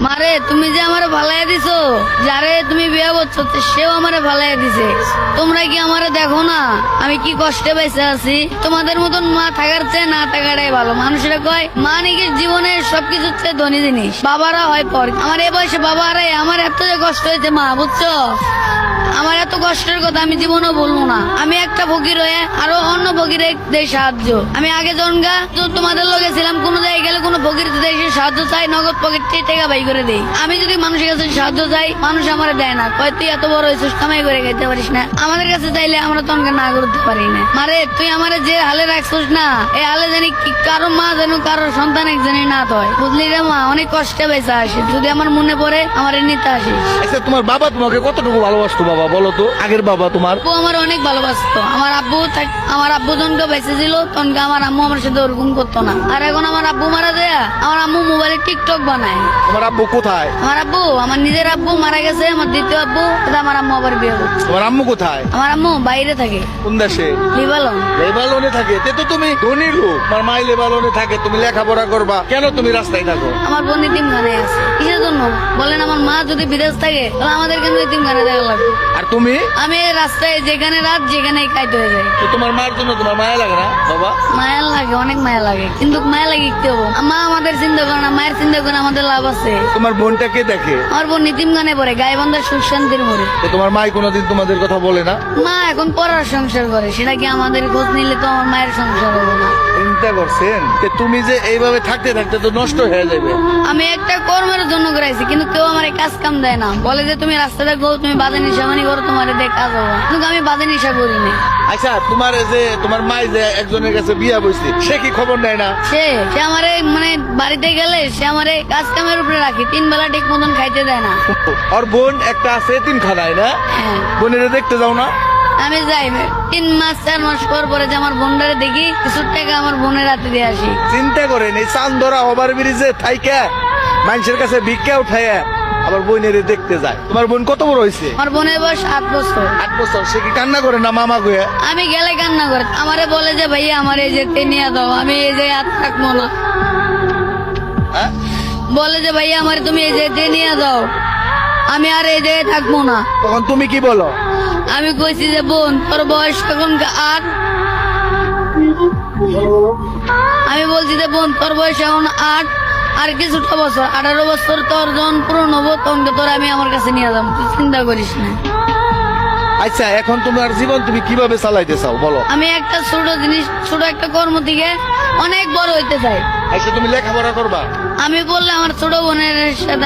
মারে তুমি যে আমারে ভালাই দিছো, যারে তুমি বিয়ে করছো সেও আমারে ভালাই দিছে। তোমরা কি আমারে দেখো না আমি কি কষ্টে বেঁচে আছি? তোমাদের মতন মা থাকার চেয়ে না থাকাটাই ভালো। মানুষেরা কয় মা নাকি জীবনের সবকিছুর চেয়ে ধনী জিনিস, বাবারা হয় পর। আমার এই বয়সে বাবারাই আমার এত যে কষ্ট হয়েছে মা, বুঝছো? আমার এত কষ্টের কথা আমি জীবনেও বলবো না। আমি একটা ফকির হয়ে আরো অন্য ফকিরে দেই সাহায্য। আমি আগে জনগা তো তোমাদের লগে ছিলাম, কোনো জায়গায় গেলে কোনো ফকির যদি এসে সাহায্য চাই, নগদ পকেট থেকে টাকা বাই করে দেই। আমি যদি মানুষের কাছে সাহায্য চাই, মানুষ আমার দেয় না, কয় তুই এত বড় হয়েছিস, কামাই করে খাইতে পারিস না। আমাদের কাছে চাইলে আমরা তনকে না করতে পারি না। মারে তুই আমারে যে হালে রাখছিস না, এই হালে জানি কারো মা যেন কারো সন্তান একজনই না হয়, বুঝলি রে মা? অনেক কষ্টে বেঁচে আসে, যদি আমার মনে পড়ে আমার নিতে আসিস। আচ্ছা তোমার বাবা তোমাকে কতটুকু ভালোবাসতো বাবা বলো তো? আগের বাবা তোমার? আব্বু আমার অনেক ভালোবাসতো। আমার আব্বু তনকে বেঁচে ছিল, তনকে আমার আম্মু আমার সাথে ওরকম করতো না। আর এখন আমার আব্বু মারা দেয়া, আমার আম্মু মোবাইলে টিকটক বানায়। তোমার আব্বু কোথায়? আমার আব্বু, আমার নিজের আব্বু মারা গেছে, আমার দ্বিতীয় আব্বু, আমার আম্মু আবার বিয়ে করছে। তোমার আম্মু কোথায়? আমার আম্মু বাইরে থাকে, কোন দেশে? লিবালন। লেবাননে থাকে? তে তো তুমি ধনী লোক, তোমার মাই লেবাননে থাকে, তুমি লেখাপড়া করবা, কেন তুমি রাস্তায় থাকো? আমার বোন এতিমখানে আছে। কিসের জন্য বলেন? আমার মা যদি বিদেশ থাকে তাহলে আমাদের কেন এতিমখানে দেখা লাগবে? আর তুমি? আমি রাস্তায় যেখানে রাত যেখানে খাইতে হয়ে যায়। তো তোমার মায়ের জন্য তোমার মায়া লাগে না বাবা? মায়া লাগে, অনেক মায়া লাগে, কিন্তু মায়া লাগে কি হবো? মা আমাদের চিন্তা করে না, মায়ের চিন্তা করে আমাদের লাভ আছে। তোমার বোনটা কে দেখে? আমার বোন নীতিমগানে পড়ে, গাইবান্ধার সুখ শান্তির মোড়ে। তো তোমার মাই কোনোদিন তোমাদের কথা বলে না? মা এখন পড়ার সংসার করে, সেটা কি আমাদের খোঁজ নিলে তো আমার মায়ের সংসার হবে না। চিন্তা করছেন যে তুমি যে এইভাবে থাকতে থাকতে তো নষ্ট হয়ে যাবে। আমি একটা কর্মের জন্য করাইছি, কিন্তু কেউ আমার কাজ কাম দেয় না। বলে যে তুমি রাস্তাটা গো, তুমি বাদে নিশামানি করো, তোমার দেখ কাজ হবে। কিন্তু আমি বাদে নিশা করি না। আচ্ছা তোমার যে তোমার মাই যে একজনের কাছে বিয়া বসছে, সে কি খবর নেয় না? সে আমারে মানে বাড়িতে গেলে সে আমারে কাজ কামের উপরে রাখি, 3 বেলা ঠিক মতন খাইতে দেয় না। ওর বোন একটা আছে এতিমখানায় না? হ্যাঁ, বোনের দেখতে যাও না? আমি যাই 3 মাস 4 মাস পর পরে যে আমার বোনটারে দেখি, কিছু টাকা আমার বোনের হাতে দিয়ে আসি। চিন্তা করেন এই চান্দরা ওভার ব্রিজে থাইকা মানুষের কাছে ভিক্ষা উঠাইয়া আবার বোনের দেখতে যায়। তোমার বোন কত বড় হয়েছে? আমার বোনের বয়স 8 বছর। 8 বছর। সে কি কান্না করে না মামা গয়া? আমি গেলে কান্না করে আমারে বলে যে ভাইয়া আমার এই যে নিয়ে দাও, আমি এই যে আর থাকবো না। হ্যাঁ? বলে যে ভাইয়া আমার তুমি এই যে নিয়ে দাও, আমি আর এই জায়গায় থাকবো না। তখন তুমি কি বলো? আমি কইছি যে বোন তোর বয়স এখন 8, আমি বলছি যে বোন তোর বয়স এখন 8, আর কিছুটা বছর 18 বছর তোর যখন পূরণ হবো তখন তোর আমি আমার কাছে নিয়ে যাবো, তুই চিন্তা করিস না। আচ্ছা এখন তোমার জীবন তুমি কিভাবে চালাইতে চাও বলো? আমি একটা ছোট জিনিস, ছোট একটা কর্ম থেকে অনেক বড় হইতে চাই। আচ্ছা তুমি লেখাপড়া করবা? আমি বললে আমার ছোট বোনের সাথে